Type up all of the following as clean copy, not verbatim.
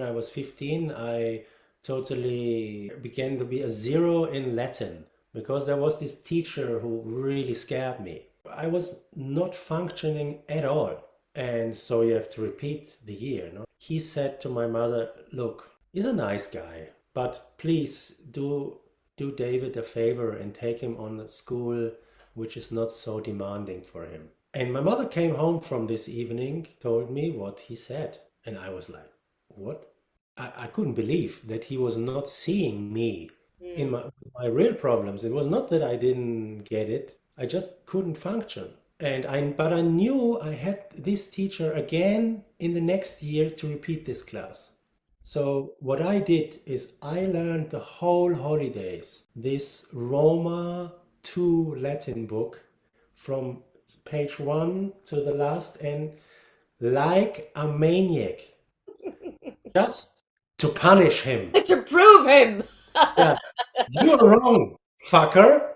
when I was 15, I totally began to be a zero in Latin because there was this teacher who really scared me. I was not functioning at all. And so you have to repeat the year, no? He said to my mother, look, he's a nice guy, but please do David a favor and take him on a school which is not so demanding for him. And my mother came home from this evening, told me what he said. And I was like, what? I couldn't believe that he was not seeing me in Mm. my real problems. It was not that I didn't get it. I just couldn't function. But I knew I had this teacher again in the next year to repeat this class. So what I did is I learned the whole holidays this Roma 2 Latin book from page 1 to the last, and like a maniac, just to punish him. To prove him. Yeah, you're wrong, fucker.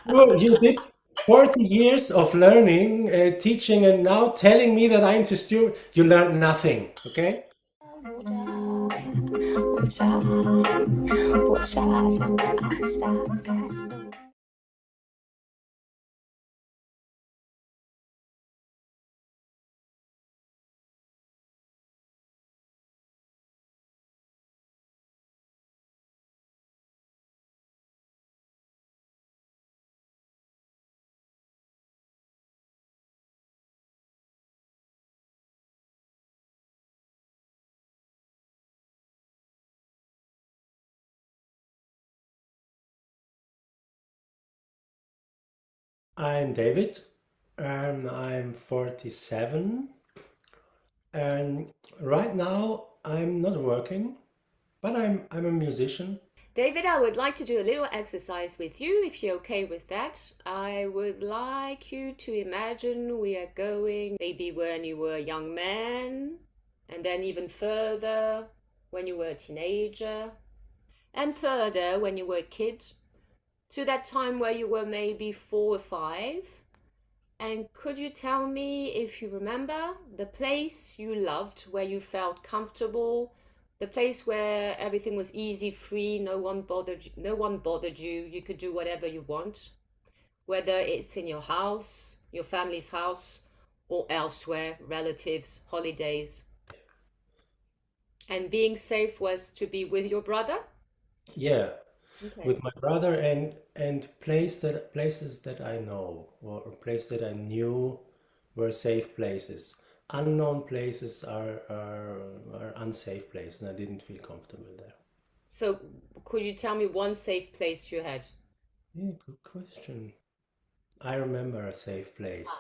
You did 40 years of learning, teaching, and now telling me that I'm too stupid. You learned nothing, okay? 我傻，我傻，像个阿傻。I'm David, and I'm 47, and right now I'm not working, but I'm a musician. David, I would like to do a little exercise with you if you're okay with that. I would like you to imagine we are going maybe when you were a young man, and then even further when you were a teenager, and further when you were a kid, to that time where you were maybe 4 or 5. And could you tell me if you remember the place you loved, where you felt comfortable, the place where everything was easy, free, no one bothered you, you could do whatever you want, whether it's in your house, your family's house, or elsewhere, relatives, holidays. And being safe was to be with your brother? Yeah, Okay. with my brother, and places that I know or places that I knew were safe places. Unknown places are unsafe places, and I didn't feel comfortable there. So could you tell me one safe place you had? Yeah, good question. I remember a safe place.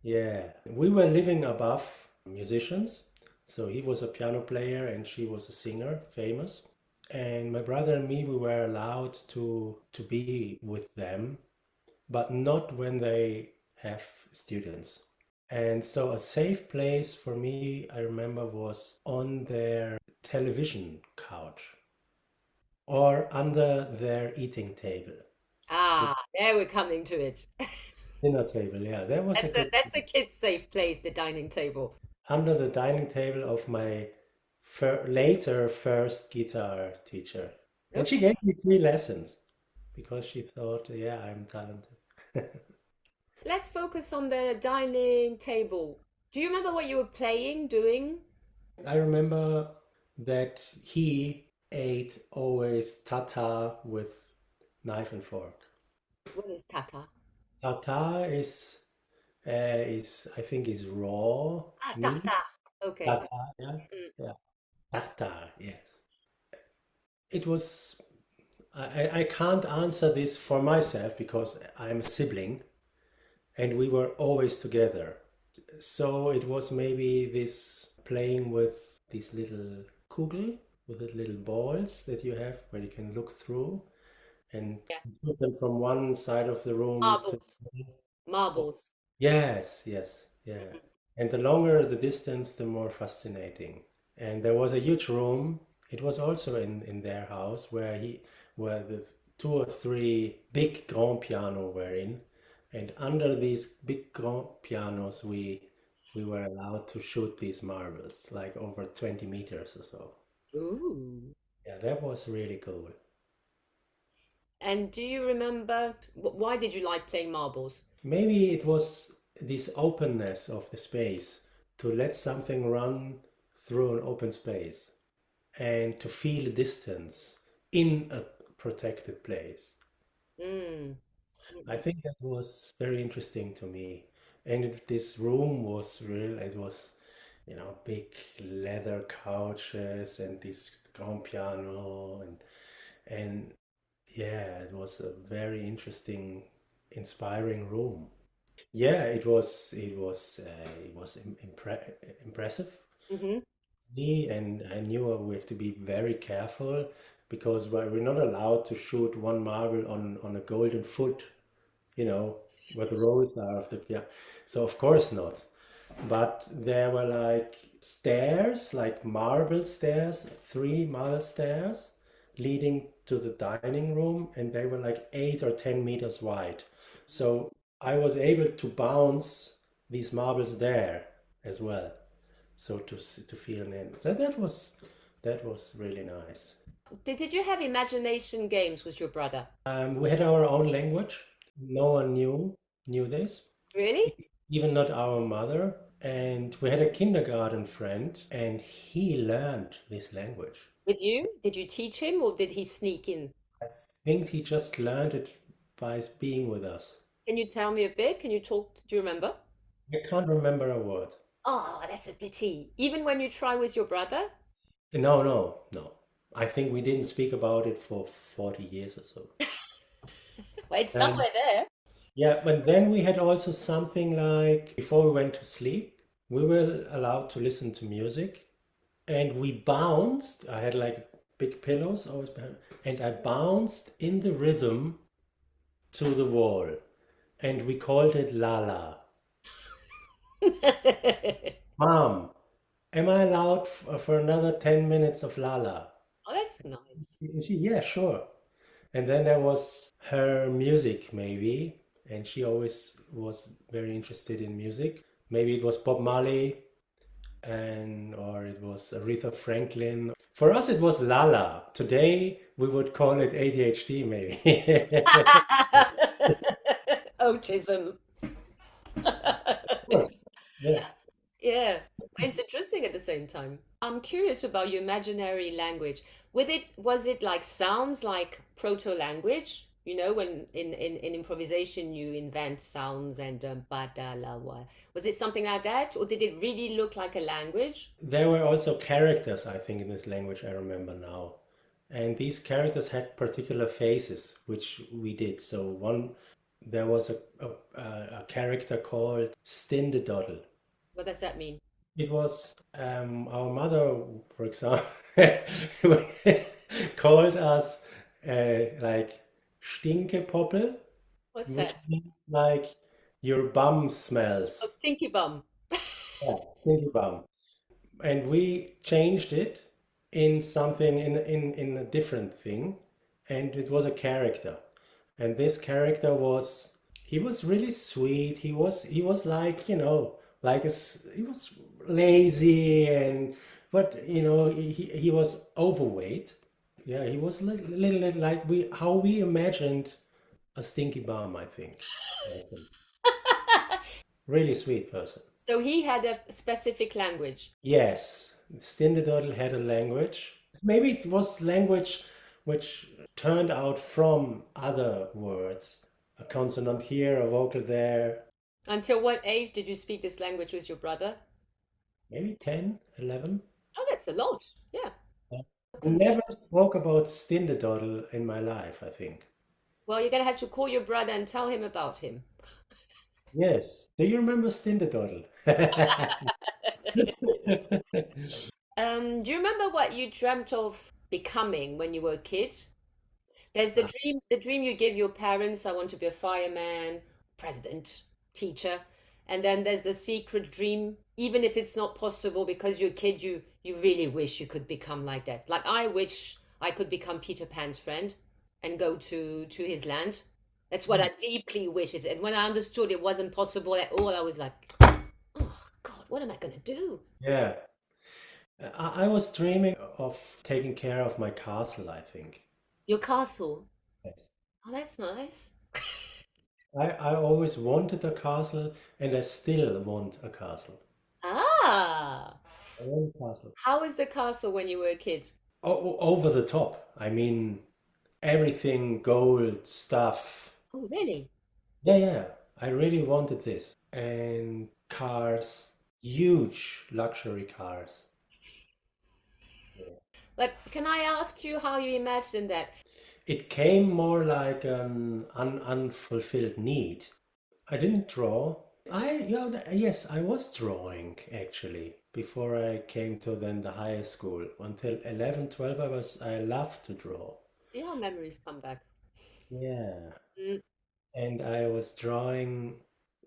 Yeah, we were living above musicians. So he was a piano player and she was a singer, famous. And my brother and me, we were allowed to be with them, but not when they have students. And so a safe place for me, I remember, was on their television couch or under their eating table. The Ah, there we're coming to it. dinner table, yeah, that was a good That's a kid's safe place, the dining table. under the dining table of my later first guitar teacher. And she Okay. gave me 3 lessons because she thought, yeah, I'm talented. Let's focus on the dining table. Do you remember what you were playing, doing? I remember that he ate always tata with knife and fork. What is tata? Tata is I think is raw Ah, meat. tartare. Okay. Tata, yeah, Mm. yeah. Tartar, yes. It was I can't answer this for myself because I'm a sibling and we were always together. So it was maybe this playing with these little kugel, with the little balls that you have where you can look through and Yeah. put them from one side of the room to Marbles. Marbles. yes, yes, yeah. Mhm. And the longer the distance, the more fascinating. And there was a huge room. It was also in their house where the 2 or 3 big grand piano were in. And under these big grand pianos, we we were allowed to shoot these marbles, like over 20 meters or so. Ooh. Yeah, that was really cool. And do you remember why did you like playing marbles? Maybe it was this openness of the space to let something run through an open space and to feel distance in a protected place. Mm. I Mm-mm. think that was very interesting to me. And this room was real, it was, big leather couches and this grand piano and yeah, it was a very interesting, inspiring room. Yeah, it was impressive Hmm. me, and I knew we have to be very careful because we're not allowed to shoot one marble on a golden foot, you know, where the rolls are of the yeah. So of course not. But there were like stairs, like marble stairs, three marble stairs leading to the dining room, and they were like 8 or 10 meters wide. So I was able to bounce these marbles there as well. So to feel an end. So that was really nice. Did you have imagination games with your brother? We had our own language. No one knew this, Really? even not our mother. And we had a kindergarten friend, and he learned this language. With you? Did you teach him or did he sneak in? I think he just learned it by being with us. Can you tell me a bit? Can you talk? Do you remember? I can't remember a word. Oh, that's a pity. Even when you try with your brother? No, no, no. I think we didn't speak about it for 40 years or so. Well, it's Um, somewhere there. yeah, but then we had also something like before we went to sleep, we were allowed to listen to music and we bounced. I had like big pillows always behind, and I bounced in the rhythm to the wall, and we called it La La. Mom, am I allowed for another 10 minutes of La La? Oh, that's nice. Yeah, sure. And then there was her music, maybe, and she always was very interested in music. Maybe it was Bob Marley, and or it was Aretha Franklin. For us, it was Lala. Today, we would call it ADHD, maybe. Autism. Of course. Yeah. Yeah, it's interesting at the same time. I'm curious about your imaginary language. With it, was it like sounds like proto language? You know, when in improvisation you invent sounds and badalawa. Was it something like that, or did it really look like a language? There were also characters, I think, in this language, I remember now. And these characters had particular faces, which we did. So there was a character called Stindedoddle. What does that mean? It was our mother, for example, called us like Stinkepoppel, What's which that? means like your bum Oh, smells. stinky bum. Yeah, stinky bum. And we changed it in something in a different thing, and it was a character. And this character was he was really sweet. He was like like he was lazy and but he was overweight. Yeah, he was little like we how we imagined a stinky bum, I think. That's a really sweet person. So he had a specific language. Yes, Stindadodle had a language. Maybe it was language which turned out from other words. A consonant here, a vocal there. Until what age did you speak this language with your brother? Maybe 10, 11. Oh, that's a lot. Yeah. Yeah. I Compared. never spoke about Stindadodle in my life, I think. Well, you're gonna have to call your brother and tell him about him. Yes. Do you remember Stindadodle? Do you remember what you dreamt of becoming when you were a kid? There's the dream you give your parents, I want to be a fireman, president, teacher. And then there's the secret dream, even if it's not possible because you're a kid, you really wish you could become like that. Like I wish I could become Peter Pan's friend and go to his land. That's what I deeply wish it. And when I understood it wasn't possible at all, I was like, oh God, what am I gonna do? Yeah. I was dreaming of taking care of my castle, I think. Your castle. Yes. Oh, that's nice. I always wanted a castle and I still want a castle. Ah, I want a castle. how was the castle when you were a kid? Over the top. I mean, everything gold stuff. Oh, really? Yeah, yeah. I really wanted this. And cars, huge luxury cars. But can I ask you how you imagined that? It came more like an unfulfilled need. I didn't draw. Yes, I was drawing actually before I came to then the higher school. Until 11, 12, I loved to draw. See how memories come back. Yeah. Mm. And I was drawing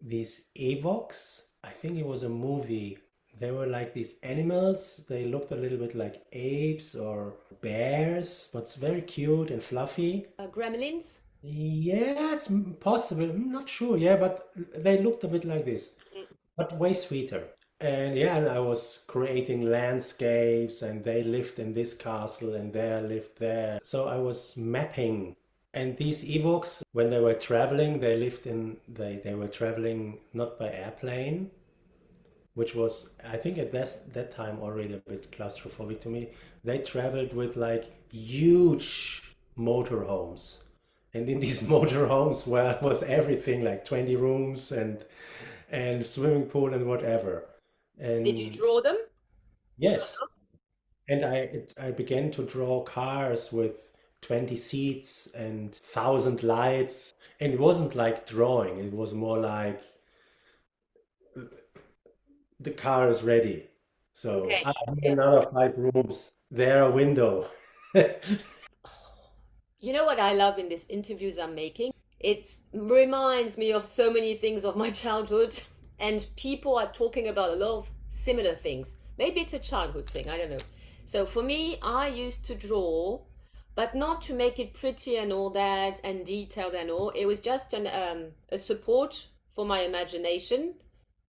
these evocs. I think it was a movie. They were like these animals. They looked a little bit like apes or bears, but it's very cute and fluffy. Gremlins? Yes, possible. I'm not sure. Yeah, but they looked a bit like this, Mm. but way sweeter. And yeah, and I was creating landscapes, and they lived in this castle, and they lived there. So I was mapping. And these Ewoks, when they were traveling, they were traveling not by airplane, which was I think at that time already a bit claustrophobic to me. They traveled with like huge motorhomes, and in these motorhomes was everything like 20 rooms and swimming pool and whatever. Did you And draw them? yes, and I began to draw cars with 20 seats and 1,000 lights. And it wasn't like drawing, it was more like the car is ready. So Okay. I Yeah. have another 5 rooms. There a window. You know what I love in these interviews I'm making? It reminds me of so many things of my childhood, and people are talking about a lot of similar things. Maybe it's a childhood thing, I don't know. So for me, I used to draw, but not to make it pretty and all that and detailed and all. It was just a support for my imagination.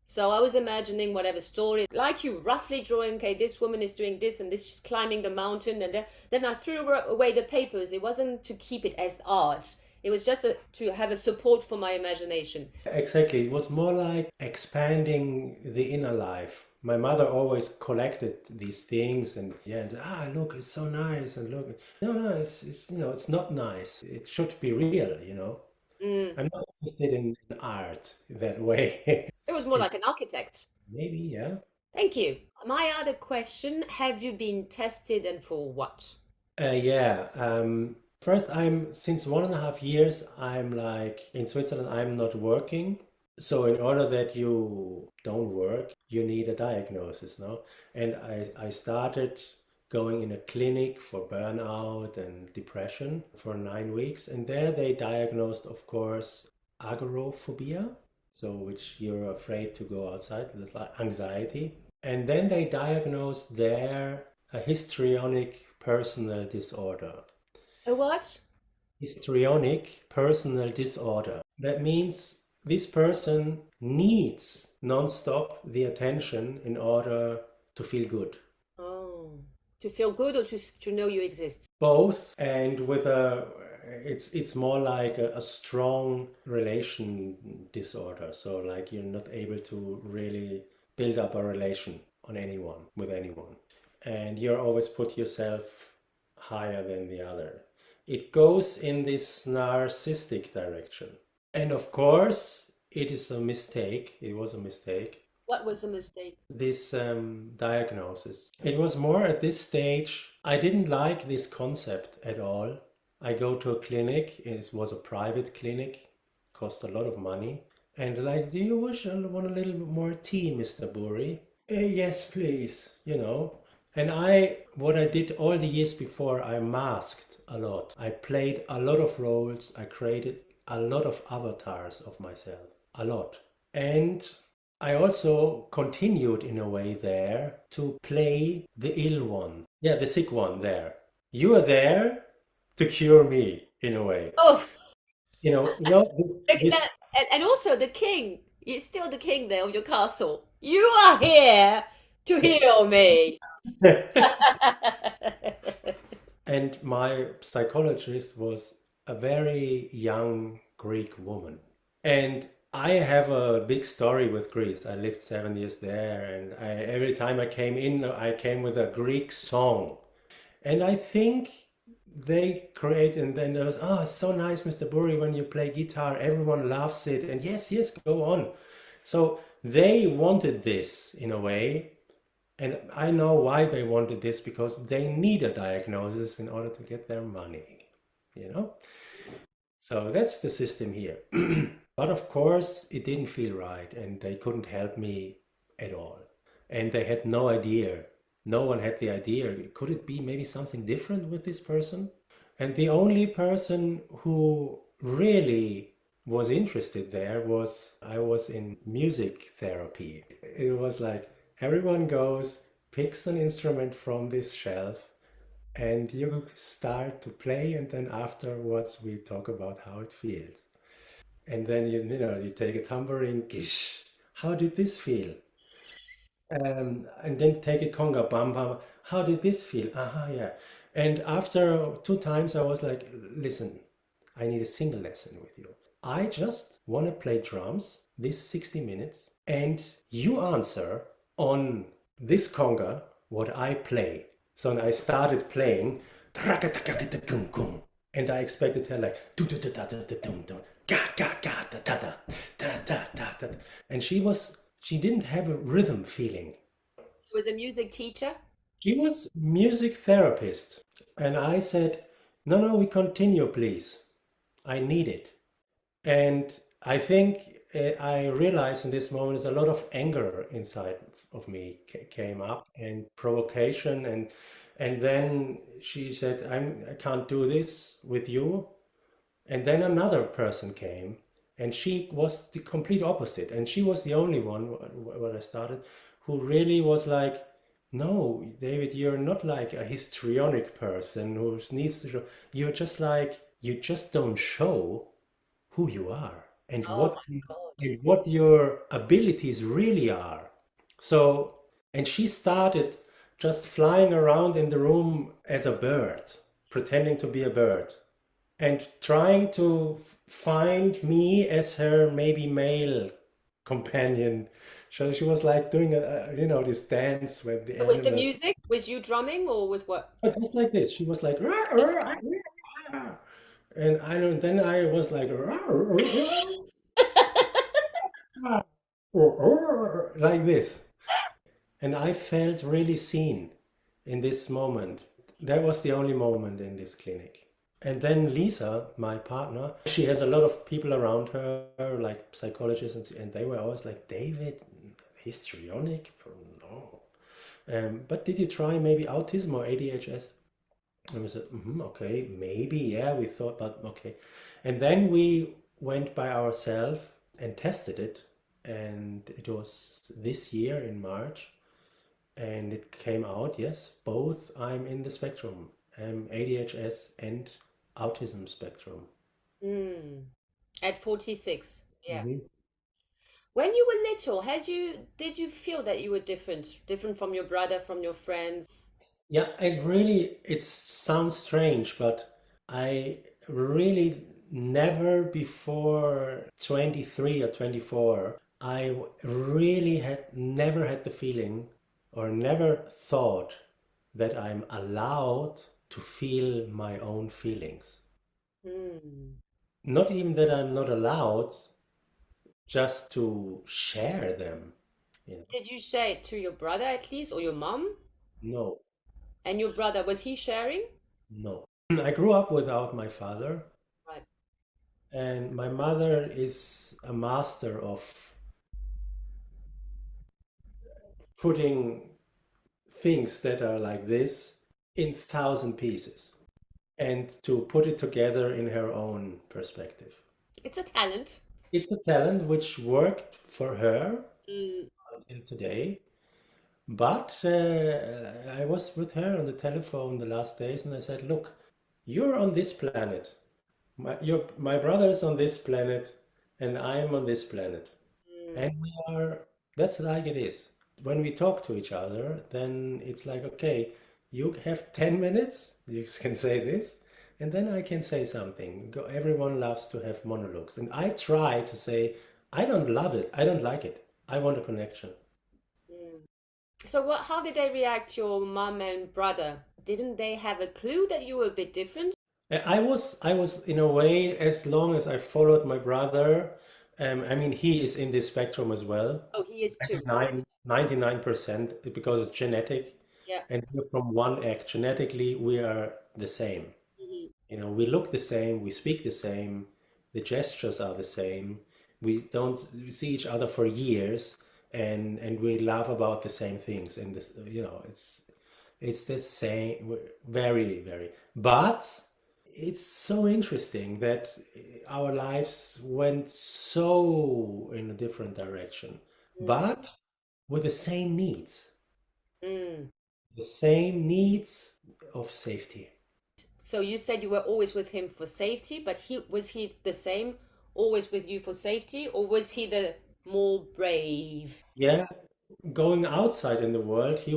So I was imagining whatever story, like you roughly drawing, okay, this woman is doing this and this, she's climbing the mountain, and then I threw away the papers. It wasn't to keep it as art. It was just to have a support for my imagination. Exactly. It was more like expanding the inner life. My mother always collected these things and yeah, look, it's so nice and look. No, no, it's not nice. It should be real. Mm. I'm not interested in art that way. It was more like an architect. Maybe, yeah. Thank you. My other question, have you been tested and for what? Yeah. First, since 1.5 years, I'm like in Switzerland, I'm not working. So in order that you don't work, you need a diagnosis, no? And I started going in a clinic for burnout and depression for 9 weeks. And there they diagnosed, of course, agoraphobia, so which you're afraid to go outside, it's like anxiety. And then they diagnosed there a histrionic personal disorder. A what? Histrionic personal disorder. That means this person needs non-stop the attention in order to feel good. Oh, to feel good or to know you exist? Both, and it's more like a strong relation disorder. So like you're not able to really build up a relation on anyone with anyone, and you're always put yourself higher than the other. It goes in this narcissistic direction. And of course, it is a mistake. It was a mistake, What was a mistake? this diagnosis. It was more at this stage, I didn't like this concept at all. I go to a clinic, it was a private clinic, cost a lot of money. And like, do you want a little bit more tea, Mr. Buri? Yes, please, And what I did all the years before, I masked a lot. I played a lot of roles. I created a lot of avatars of myself, a lot. And I also continued in a way there to play the ill one. Yeah, the sick one there. You are there to cure me in a way. Oh, This and also the king. You're still the king there of your castle. You are here to heal me. And my psychologist was a very young Greek woman. And I have a big story with Greece. I lived 7 years there, and every time I came in, I came with a Greek song. And I think they create, and then there was, oh, it's so nice, Mr. Burry, when you play guitar, everyone loves it. And yes, yes, go on. So they wanted this in a way. And I know why they wanted this because they need a diagnosis in order to get their money, you know? So that's the system here. But of course, it didn't feel right, and they couldn't help me at all. And they had no idea. No one had the idea. Could it be maybe something different with this person? And the only person who really was interested there was I was in music therapy. It was like everyone goes, picks an instrument from this shelf, and you start to play, and then afterwards we talk about how it feels. And then you take a tambourine, gish. How did this feel? And then take a conga, bam bam. How did this feel? Aha, yeah. And after two times, I was like, listen, I need a single lesson with you. I just want to play drums this 60 minutes, and you answer on this conga what I play. So I started playing, and I expected her like, ga ga ga da da da da da da da. And she didn't have a rhythm feeling. She was a music teacher. She was music therapist. And I said, no, no, we continue, please. I need it. And I think I realized in this moment is a lot of anger inside of me came up and provocation and then she said, I can't do this with you. And then another person came, and she was the complete opposite. And she was the only one when I started who really was like, no, David, you're not like a histrionic person who needs to show. You're just like, you just don't show who you are and Oh my God. what your abilities really are. So, and she started just flying around in the room as a bird, pretending to be a bird and trying to find me as her maybe male companion. So she was like doing this dance with the With the animals, music, was you drumming or with what? but just like this. She was like, "Rah, rah, rah." And I don't. Then I was like, "Rah, rah, rah, rah," like this, and I felt really seen in this moment. That was the only moment in this clinic. And then Lisa, my partner, she has a lot of people around her, like psychologists, and they were always like, David, histrionic? No. But did you try maybe autism or ADHS? And we said, okay, maybe, yeah, we thought, but okay. And then we went by ourselves and tested it. And it was this year in March. And it came out, yes, both I'm in the spectrum, ADHS and autism spectrum. Mm. At 46. Yeah. Mhm. When you were little, did you feel that you were different? Different from your brother, from your friends? Yeah, it sounds strange, but I really never before 23 or 24, really had never had the feeling or never thought that I'm allowed to feel my own feelings. Hmm. Not even that I'm not allowed, just to share them. You know, Did you say it to your brother at least, or your mom? no, And your brother, was he sharing? no. I grew up without my father, Right. and my mother is a master of putting things that are like this in thousand pieces and to put it together in her own perspective. It's a talent. It's a talent which worked for her Mm. until today. But I was with her on the telephone the last days, and I said, "Look, you're on this planet. My brother is on this planet, and I'm on this planet, Mm. and we are. That's like it is. When we talk to each other, then it's like, okay, you have 10 minutes, you can say this, and then I can say something. Everyone loves to have monologues. And I try to say, I don't love it. I don't like it. I want a connection. Mm. So what, how did they react, your mum and brother? Didn't they have a clue that you were a bit different? I was in a way, as long as I followed my brother, I mean, he is in this spectrum as well. Oh, he is too. 99% because it's genetic, Yeah. and we're from one egg. Genetically, we are the same. Hmm. We look the same, we speak the same, the gestures are the same. We don't see each other for years, and we laugh about the same things. And this, it's the same, very, very. But it's so interesting that our lives went so in a different direction, Mm. but with the same needs, Mm. the same needs of safety. So you said you were always with him for safety, but he the same, always with you for safety, or was he the more brave? Yeah, going outside in the world, he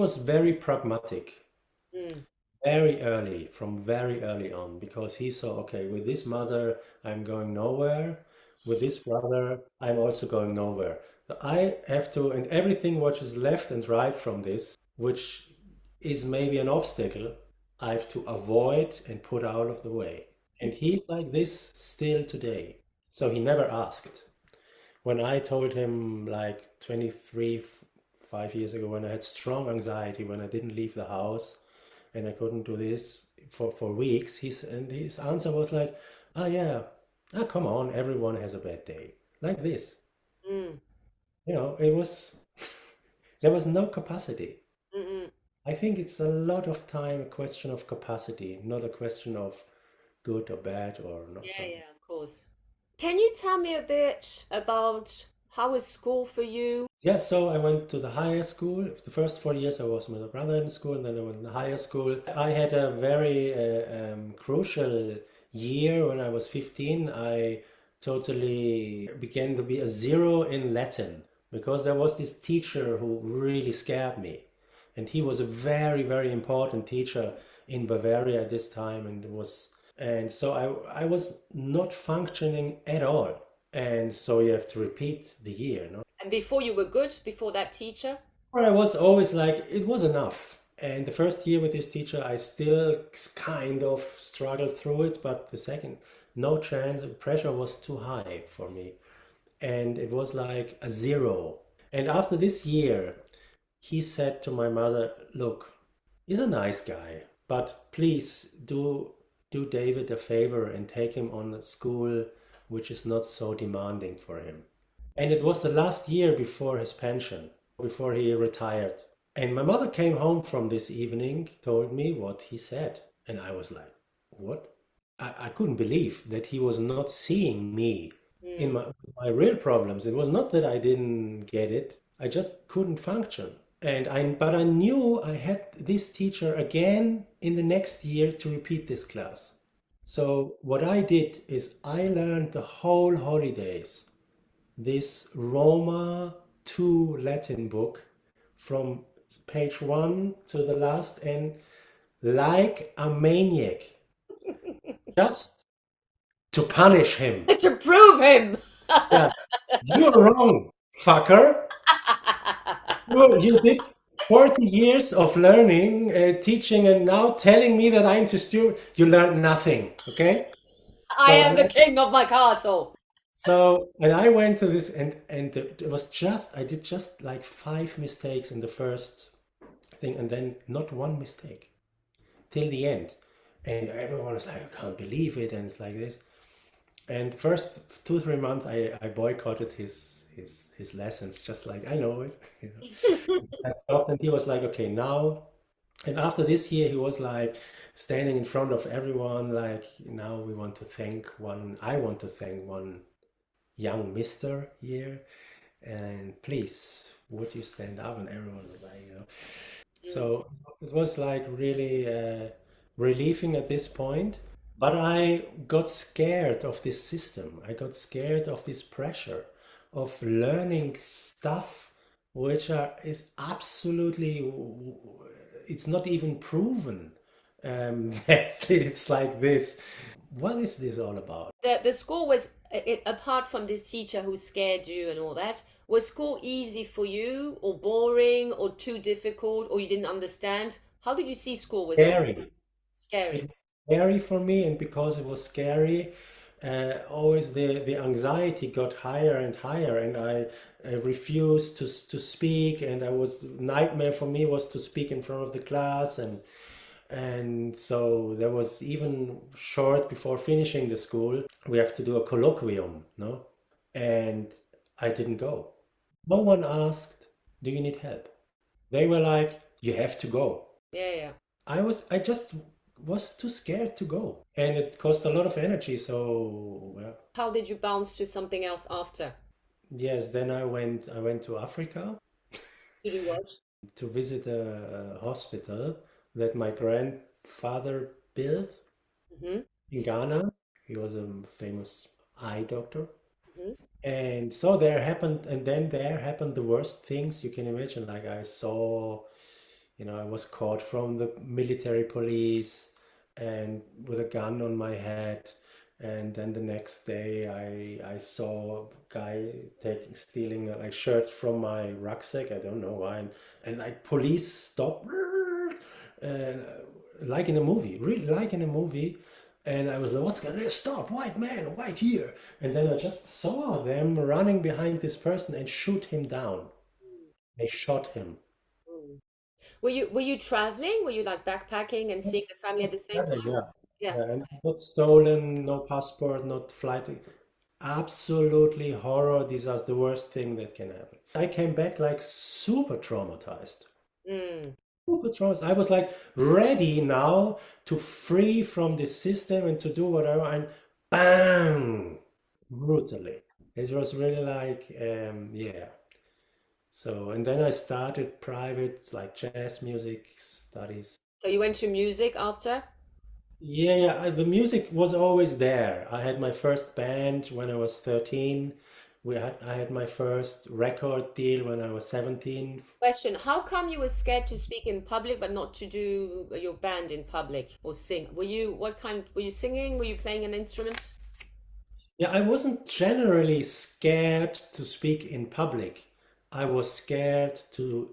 was very pragmatic, Mm. from very early on, because he saw, okay, with this mother, I'm going nowhere. With this brother, I'm also going nowhere. So I have to, and everything which is left and right from this, which is maybe an obstacle, I have to avoid and put out of the way. And he's like this still today. So he never asked. When I told him like 23, 5 years ago, when I had strong anxiety, when I didn't leave the house and I couldn't do this for weeks, and his answer was like, "Ah, yeah, ah, come on, everyone has a bad day." Like this. Mm. It was, there was no capacity. Mm-mm. I think it's a lot of time a question of capacity, not a question of good or bad or not Yeah, something. yeah, of course. Can you tell me a bit about how was school for you? Yeah, so I went to the higher school. The first 4 years I was with my brother in school, and then I went to the higher school. I had a very crucial year when I was 15. I totally began to be a zero in Latin because there was this teacher who really scared me. And he was a very, very important teacher in Bavaria at this time, and so I was not functioning at all. And so you have to repeat the year, no? And before you were good, before that teacher? Or I was always like, it was enough. And the first year with this teacher, I still kind of struggled through it, but the second, no chance. The pressure was too high for me. And it was like a zero. And after this year, he said to my mother, "Look, he's a nice guy, but please do David a favor and take him on a school which is not so demanding for him." And it was the last year before his pension, before he retired. And my mother came home from this evening, told me what he said. And I was like, what? I couldn't believe that he was not seeing me in Mm. my real problems. It was not that I didn't get it, I just couldn't function. But I knew I had this teacher again in the next year to repeat this class. So what I did is I learned the whole holidays this Roma 2 Latin book from page 1 to the last end like a maniac, just to punish him. To prove him! Yeah, you're wrong, fucker. You did 40 years of learning, teaching, and now telling me that I'm too stupid. You learned nothing, okay? I So, am the king of my castle. and I went to this, and it was just, I did just like 5 mistakes in the first thing, and then not one mistake till the end. And everyone was like, I can't believe it, and it's like this. And first 2 3 months, I boycotted his lessons, just like I know it. I stopped, and he was like, okay, now. And after this year, he was like standing in front of everyone, like, now we want to thank one. I want to thank one young Mister here, and please, would you stand up? And everyone was like. Mm. So it was like really relieving at this point. But I got scared of this system. I got scared of this pressure of learning stuff which are is absolutely, it's not even proven that it's like this. What is this all about? The school was apart from this teacher who scared you and all that, was school easy for you or boring or too difficult or you didn't understand? How did you see school? Was it Scary. It scary? was scary for me, and because it was scary, always the anxiety got higher and higher, and I refused to speak, and I was nightmare for me was to speak in front of the class, and so there was even short before finishing the school, we have to do a colloquium, no? And I didn't go. No one asked, "Do you need help?" They were like, "You have to go." Yeah, yeah. I just was too scared to go, and it cost a lot of energy. So, well, How did you bounce to something else after? yes, then I went to Africa To do what? to visit a hospital that my grandfather built Mm-hmm. in Ghana. He was a famous eye doctor. Mm-hmm. And so there happened, and then there happened the worst things you can imagine. Like I saw, I was caught from the military police and with a gun on my head. And then the next day, I saw a guy stealing a like shirt from my rucksack. I don't know why. And like police stopped, and like in a movie, really like in a movie. And I was like, what's going on? Stop, white man, white here. And then I just saw them running behind this person and shoot him down. They shot him. Mm. Were you traveling? Were you like backpacking and seeing the family at the Was same traveling, time? yeah. Yeah. Yeah, and I got stolen, no passport, not flight. Absolutely horror. These are the worst thing that can happen. I came back like super traumatized. Mm. Super traumatized. I was like ready now to free from this system and to do whatever, and bang, brutally. It was really like, yeah. So, and then I started private, like jazz music studies. So you went to music after? Yeah, yeah, the music was always there. I had my first band when I was 13. I had my first record deal when I was 17. Question, how come you were scared to speak in public but not to do your band in public or sing? Were you singing? Were you playing an instrument? Yeah, I wasn't generally scared to speak in public. I was scared to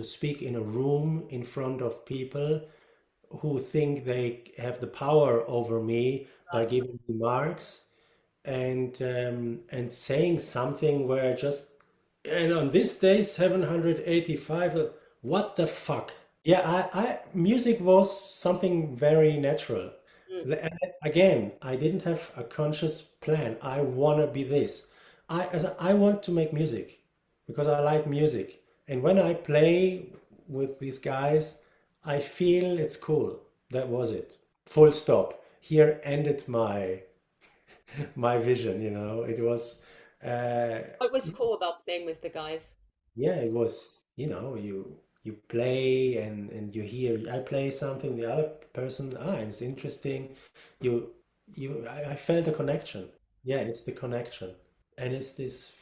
speak in a room in front of people who think they have the power over me by giving remarks and saying something where just, and on this day 785, what the fuck. Yeah, music was something very natural. Mm. Again, I didn't have a conscious plan. I want to be this. I want to make music because I like music. And when I play with these guys, I feel it's cool. That was it. Full stop. Here ended my vision, It was uh What was cool about playing with the guys? yeah, it was, you play and you hear I play something, the other person, it's interesting. I felt a connection. Yeah, it's the connection. And it's this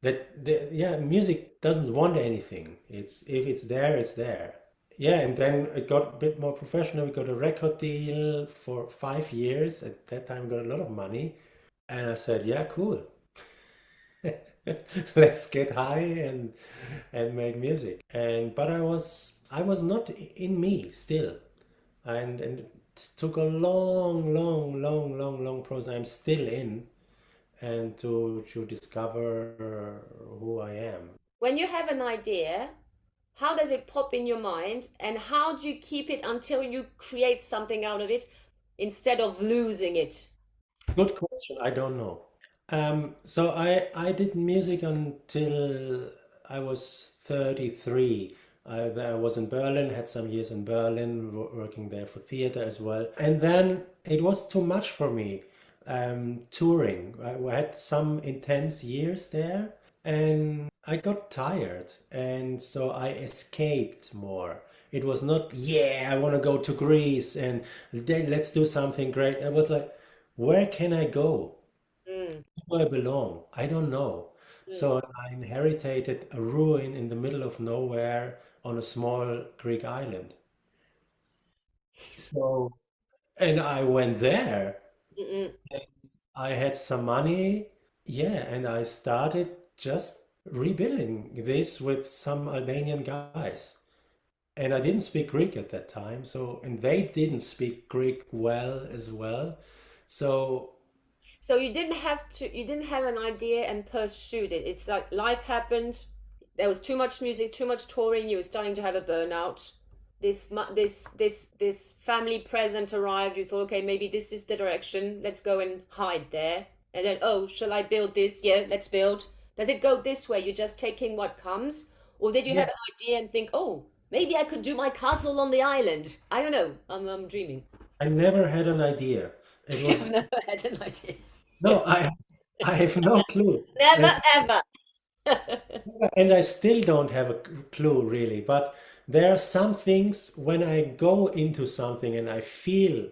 that yeah, music doesn't want anything. It's if it's there, it's there. Yeah, and then it got a bit more professional. We got a record deal for 5 years. At that time, got a lot of money. And I said, yeah, cool. Let's get high and make music. And but I was not in me still. And it took a long, long, long, long, long process. I'm still in and to discover who I am. When you have an idea, how does it pop in your mind and how do you keep it until you create something out of it instead of losing it? Good question. I don't know. So I did music until I was 33. I was in Berlin, had some years in Berlin, working there for theater as well. And then it was too much for me, touring. I had some intense years there, and I got tired, and so I escaped more. It was not, yeah, I want to go to Greece and then let's do something great. I was like, where can I go? Mm. do I belong? I don't know. Mm. So I inherited a ruin in the middle of nowhere on a small Greek island. So, and I went there. Mm-mm. And I had some money, yeah, and I started just rebuilding this with some Albanian guys. And I didn't speak Greek at that time, so and they didn't speak Greek well as well. So So you didn't have an idea and pursued it. It's like life happened. There was too much music, too much touring. You were starting to have a burnout. This family present arrived. You thought, okay, maybe this is the direction. Let's go and hide there. And then, oh, shall I build this? Yeah, let's build. Does it go this way? You're just taking what comes, or did you have yeah, an idea and think, oh, maybe I could do my castle on the island? I don't know. I'm dreaming. I never had an idea. It I've was never had an idea. no, I have no clue. Never There's, ever. and I still don't have a clue really, but there are some things when I go into something and I feel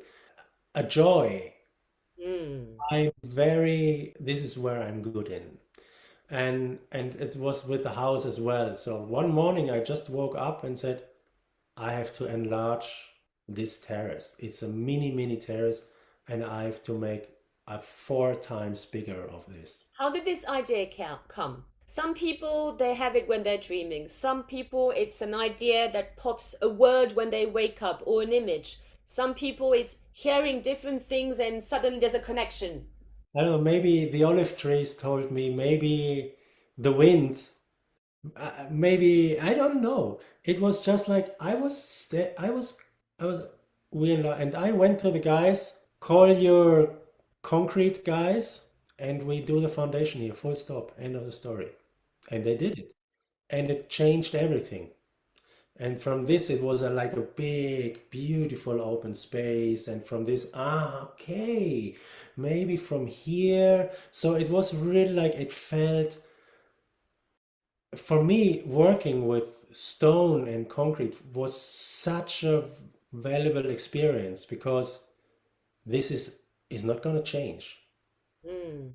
a joy. Mm. This is where I'm good in. And it was with the house as well. So one morning I just woke up and said, I have to enlarge this terrace. It's a mini terrace, and I have to make a four times bigger of this. How did this idea come? Some people they have it when they're dreaming. Some people it's an idea that pops a word when they wake up or an image. Some people it's hearing different things and suddenly there's a connection. I don't know, maybe the olive trees told me, maybe the wind, maybe I don't know. It was just like I was we and I went to the guys, call your concrete guys, and we do the foundation here, full stop, end of the story. And they did it, and it changed everything. And from this, it was like a big, beautiful open space. And from this, okay, maybe from here. So it was really like it felt for me, working with stone and concrete was such a valuable experience because this is not going to change, Mm.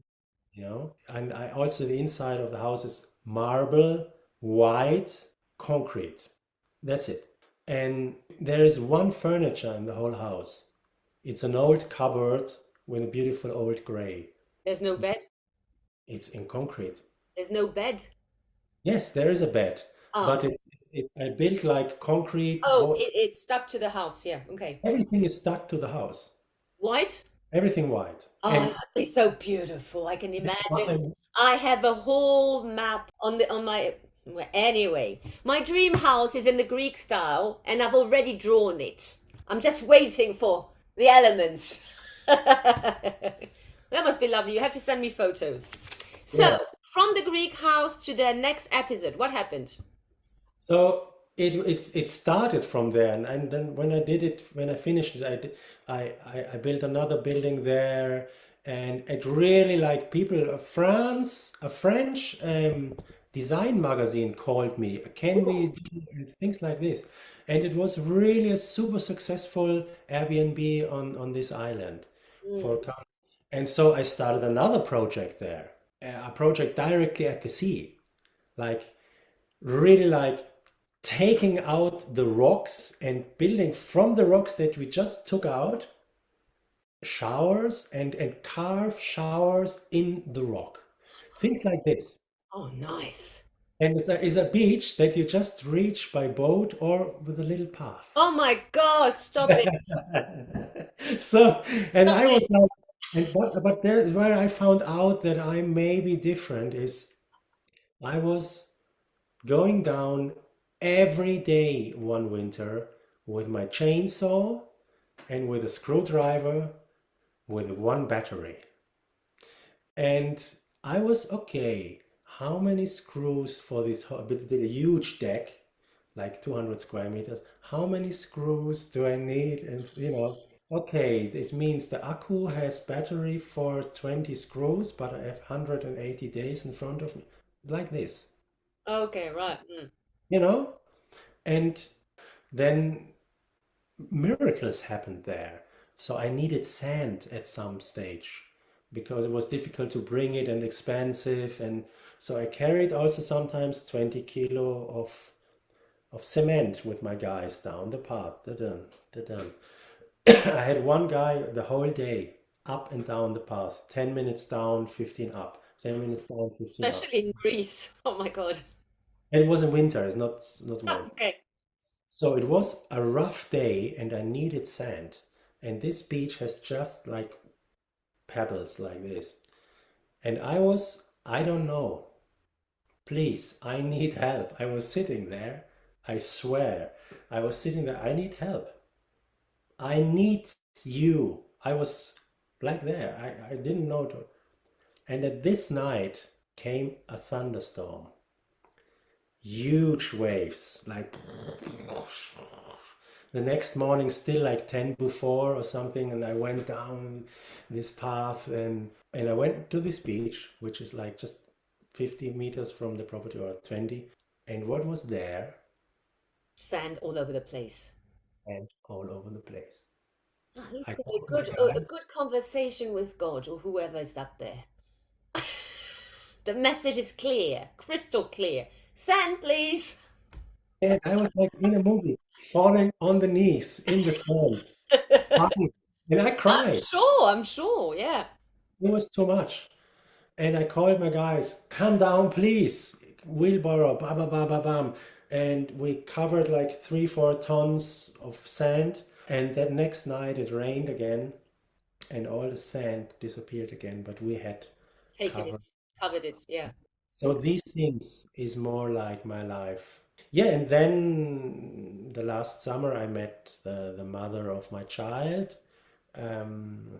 you know. And I also the inside of the house is marble, white, concrete. That's it. And there is one furniture in the whole house. It's an old cupboard with a beautiful old gray. There's no bed. It's in concrete. There's no bed. Yes, there is a bed, Ah. but I built like concrete. Oh, it's stuck to the house. Yeah. Okay. Everything is stuck to the house. White. Everything white. Oh, it And must be so beautiful. I can imagine. my- I have a whole map on my well, anyway. My dream house is in the Greek style, and I've already drawn it. I'm just waiting for the elements. That must be lovely. You have to send me photos. So, yeah. from the Greek house to the next episode, what happened? So it started from there, and then when I did it, when I finished it, I built another building there, and it really like people, a French design magazine called me, can we Ooh. do and things like this, and it was really a super successful Airbnb on this island for Mm. couples. And so I started another project there, a project directly at the sea, like really like taking out the rocks and building from the rocks that we just took out showers and carve showers in the rock. Things like this. Oh, nice. And it's a beach that you just reach by boat or with a little path. Oh my God, stop it. So, and Stop I was it. like, and but there where I found out that I may be different is I was going down every day one winter with my chainsaw and with a screwdriver with one battery. And I was okay. How many screws for this the huge deck, like 200 square meters? How many screws do I need? And okay, this means the accu has battery for 20 screws, but I have 180 days in front of me, like this, Okay, right. Mm. you know? And then miracles happened there. So I needed sand at some stage because it was difficult to bring it and expensive. And so I carried also sometimes 20 kilo of cement with my guys down the path. Da-dun, da-dun. I had one guy the whole day up and down the path, 10 minutes down, 15 up, 10 minutes down, 15 up. Especially in Greece. Oh my God. And it was in winter, it's not Ah, warm. okay. So it was a rough day and I needed sand. And this beach has just like pebbles like this. And I don't know, please, I need help. I was sitting there, I swear, I was sitting there, I need help. I need you. I was like there. I didn't know. And at this night came a thunderstorm. Huge waves, like the next morning, still like 10 before or something. And I went down this path and I went to this beach, which is like just 50 meters from the property or 20. And what was there? Sand all over the place. And all over the place. Ah, I look, called my a guys. good conversation with God or whoever is up there. The message is clear, crystal clear. Sand, please. And I was like in a movie, falling on the knees in the sand, crying. And I cried. I'm sure, yeah. It was too much. And I called my guys, come down, please. Wheelbarrow, ba ba ba ba bam. And we covered like 3, 4 tons of sand. And that next night it rained again, and all the sand disappeared again. But we had Taken covered. it, covered it, yeah. So these things is more like my life. Yeah, and then the last summer I met the mother of my child.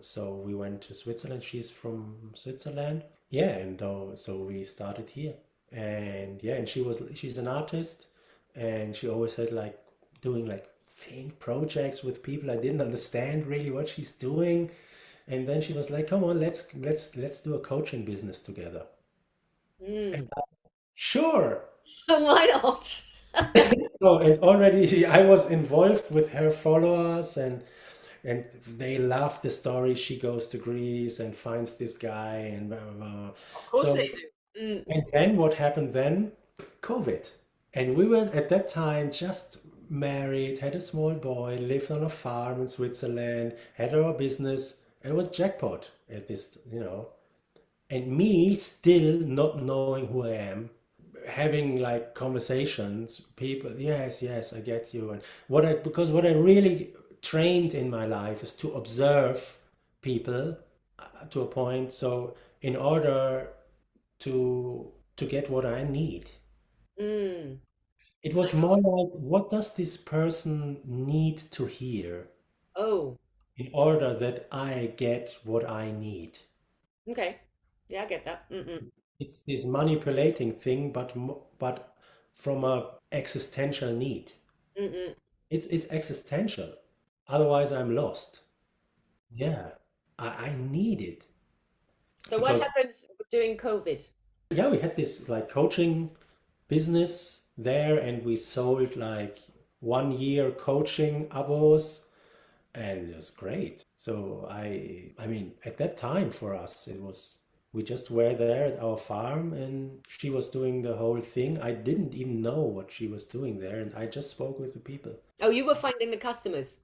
So we went to Switzerland. She's from Switzerland. Yeah, and so we started here. And yeah, and she's an artist, and she always had like doing like faint projects with people. I didn't understand really what she's doing. And then she was like, "Come on, let's do a coaching business together." Mm. And sure. Why not? So, and already I was involved with her followers, and they love the story. She goes to Greece and finds this guy and blah, blah, blah. Of course they So, do. Mm. and then what happened then? COVID. And we were at that time just married, had a small boy, lived on a farm in Switzerland, had our business. It was jackpot at this. And me still not knowing who I am, having like conversations, people, yes, yes, I get you. And because what I really trained in my life is to observe people to a point. So in order to get what I need, Mm. it was more like, what does this person need to hear Oh, in order that I get what I need? okay. Yeah, I get that. Mm-mm. It's this manipulating thing, but from a existential need. Mm-mm. It's existential. Otherwise, I'm lost. Yeah, I need it So what because happened during COVID? yeah, we had this like coaching business there, and we sold like 1 year coaching abos, and it was great. So I mean, at that time for us, it was we just were there at our farm, and she was doing the whole thing. I didn't even know what she was doing there, and I just spoke with the people. Oh, you were finding the customers.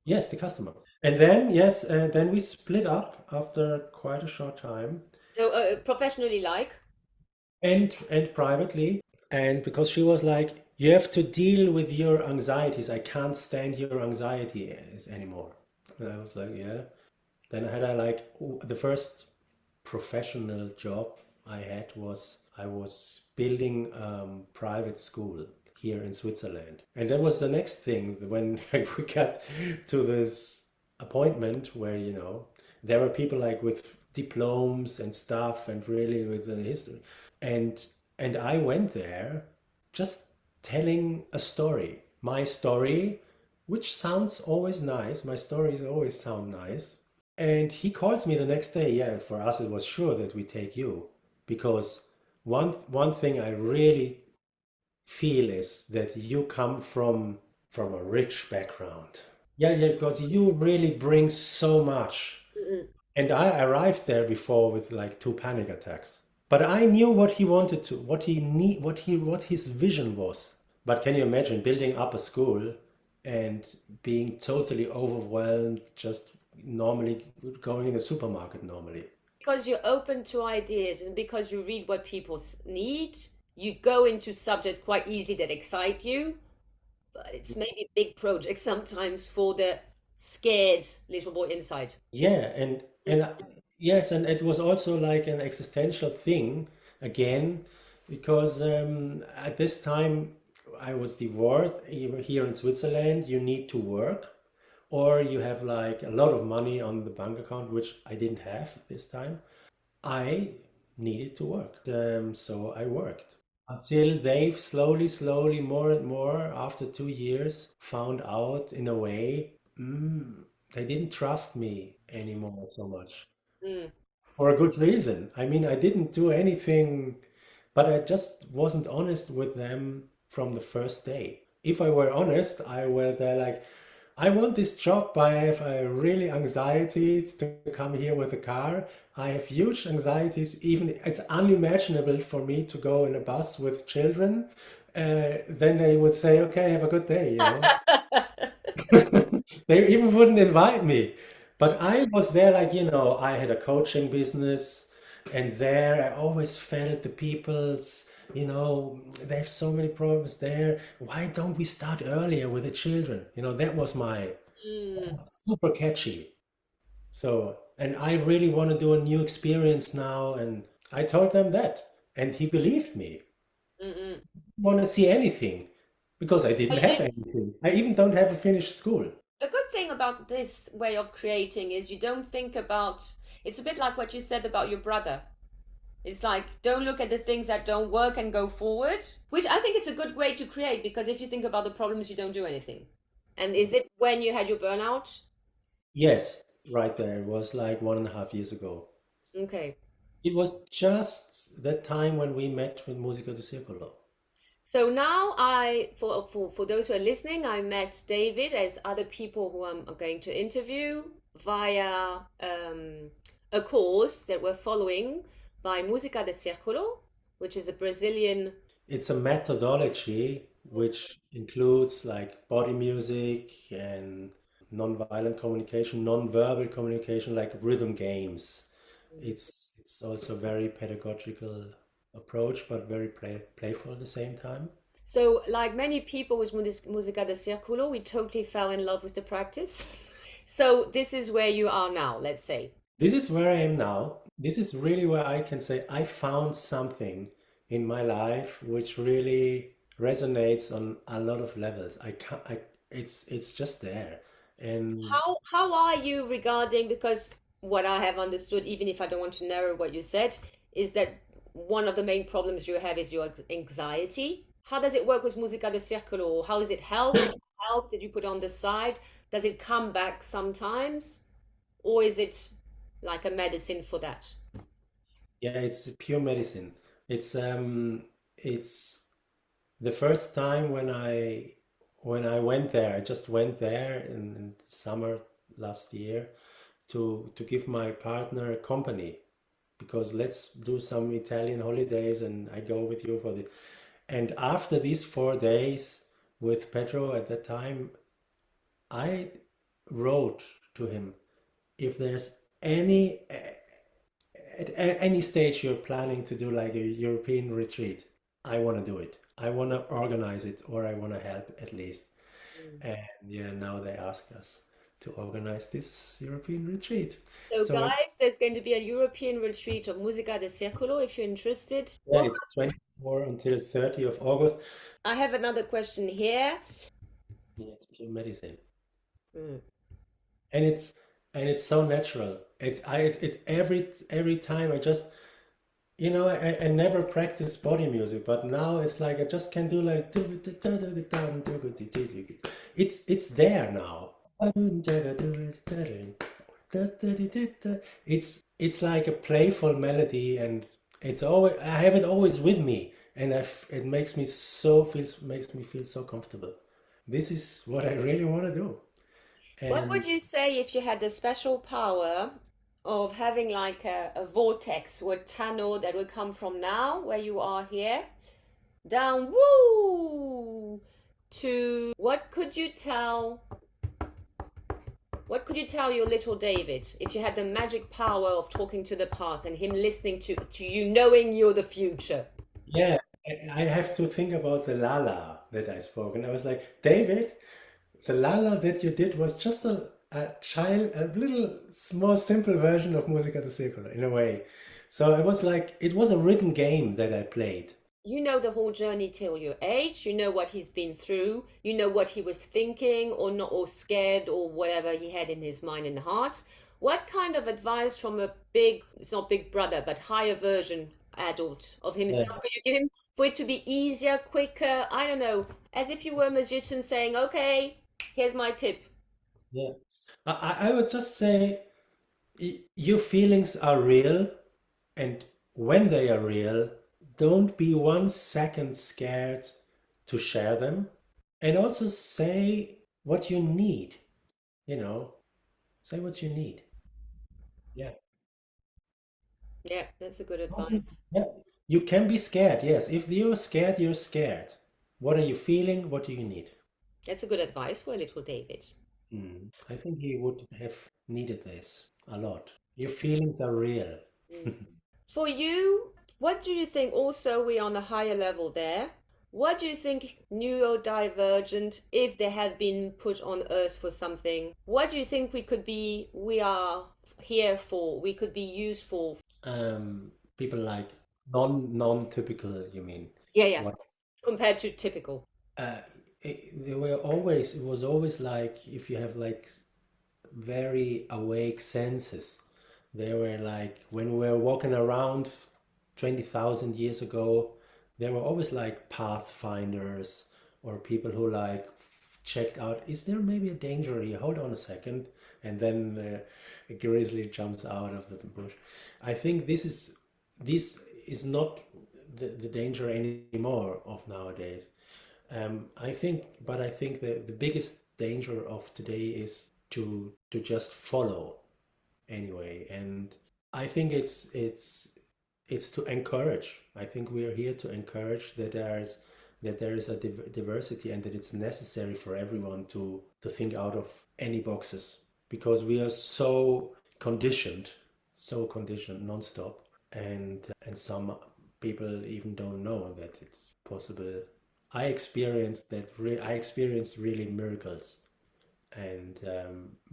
Yes, the customer. And then, yes, then we split up after quite a short time, So professionally like? and privately. And because she was like, you have to deal with your anxieties. I can't stand your anxiety anymore. And I was like, yeah. Then I had the first professional job I had was I was building private school here in Switzerland. And that was the next thing when we got to this appointment where, there were people like with diplomas and stuff and really with the history. And and I went there just telling a story, my story, which sounds always nice. My stories always sound nice. And he calls me the next day. Yeah, for us it was sure that we take you because one thing I really feel is that you come from a rich background. Yeah, yeah, because you really bring so much. Mm-mm. And I arrived there before with like two panic attacks. But I knew what he wanted to, what his vision was. But can you imagine building up a school and being totally overwhelmed, just normally going in a supermarket normally? Because you're open to ideas and because you read what people need, you go into subjects quite easily that excite you, but it's maybe big projects sometimes for the scared little boy inside. Yeah, and Mm, yes, and it was also like an existential thing again, because at this time I was divorced. Here in Switzerland, you need to work, or you have like a lot of money on the bank account, which I didn't have this time. I needed to work, so I worked until they slowly, more and more, after 2 years, found out in a way, they didn't trust me anymore so much mm, for a good reason. I mean, I didn't do anything, but I just wasn't honest with them from the first day. If I were honest, I were there like, I want this job, but I have a really anxiety to come here with a car. I have huge anxieties. Even it's unimaginable for me to go in a bus with children. Then they would say, "Okay, have a good day," you know. They even wouldn't invite me. But I was there like, I had a coaching business, and there I always felt the people's, they have so many problems there. Why don't we start earlier with the children? That was mm, super catchy. So, and I really want to do a new experience now. And I told them that, and he believed me. mm, mm. Want to see anything because I didn't Well, have anything. I even don't have a finished school. the good thing about this way of creating is you don't think about, it's a bit like what you said about your brother. It's like, don't look at the things that don't work and go forward, which I think it's a good way to create because if you think about the problems, you don't do anything. And is it when you had your burnout? Yes, right there. It was like 1.5 years ago. Okay. It was just that time when we met with Musica do Circolo. So now for those who are listening, I met David as other people who I'm going to interview via a course that we're following by Música de Círculo, which is a Brazilian. It's a methodology which includes like body music and non-violent communication, non-verbal communication, like rhythm games. It's also very pedagogical approach, but very playful at the same time. So, like many people with Música de Círculo, we totally fell in love with the practice. So, this is where you are now, let's say. This is where I am now. This is really where I can say I found something in my life which really resonates on a lot of levels. I can't, it's just there. And How are you regarding, because what I have understood, even if I don't want to narrow what you said, is that one of the main problems you have is your anxiety. How does it work with Música de Círculo? How does it help? Help? Did you put on the side? Does it come back sometimes? Or is it like a medicine for that? yeah, it's pure medicine. It's the first time when I went there, I just went there in summer last year to give my partner a company because let's do some Italian holidays and I go with you for the. And after these 4 days with Pedro at that time, I wrote to him, if there's any stage you're planning to do like a European retreat, I want to do it. I want to organize it or I want to help at least. Mm. And yeah, now they asked us to organize this European retreat. So, So guys, there's going to be a European retreat of Música de Círculo if you're interested. yeah, it's 24 until 30 of August. I have another question here. Yeah, it's pure medicine. Mm. And it's so natural. Every time I just I never practice body music, but now it's like I just can do like it's there now. It's like a playful melody, and it's always I have it always with me, and it makes me feel so comfortable. This is what I really want to do, What and would you say if you had the special power? of having like a vortex or a tunnel that would come from now, where you are here, down, woo, to what could you tell your little David if you had the magic power of talking to the past and him listening to you, knowing you're the future? Yeah, I have to think about the lala that I spoke, and I was like, David, the lala that you did was just a little small simple version of Musica de Secolo in a way. So it was like it was a rhythm game that I played. You know the whole journey till your age, you know what he's been through, you know what he was thinking or not, or scared, or whatever he had in his mind and heart. What kind of advice from a big, it's not big brother, but higher version adult of Yeah, himself could you give him for it to be easier, quicker? I don't know, as if you were a magician saying, okay, here's my tip. yeah. I would just say your feelings are real, and when they are real, don't be 1 second scared to share them, and also say what you need. You know, say what you need. Yeah. Yeah, that's a good Always, advice. yeah. You can be scared, yes. If you're scared, you're scared. What are you feeling? What do you need? That's a good advice for a little David. I think he would have needed this a lot. Your feelings are real. Mm. For you, what do you think? Also, we're on a higher level there. What do you think neurodivergent, if they had been put on Earth for something, what do you think we are here for? We could be useful. People like non-typical, you mean? Yeah, yeah. What? Compared to typical. Uh, it was always like if you have like very awake senses. They were like when we were walking around 20,000 years ago, there were always like pathfinders or people who like checked out, is there maybe a danger here? Hold on a second. And then a grizzly jumps out of the bush. I think this is not the danger anymore of nowadays. I think the biggest danger of today is to just follow anyway, and I think it's to encourage. I think we are here to encourage that there is a diversity and that it's necessary for everyone to think out of any boxes because we are so conditioned nonstop, and some people even don't know that it's possible. I experienced really miracles, and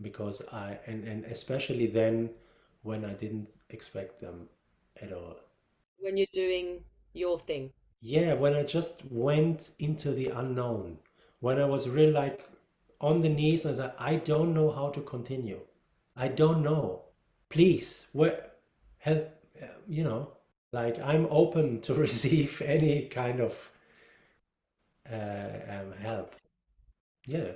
because and especially then when I didn't expect them at all. When you're doing your thing. Yeah, when I just went into the unknown, when I was really like on the knees and said, I don't know how to continue. I don't know. Please, where help, you know, like I'm open to receive any kind of help. Yeah.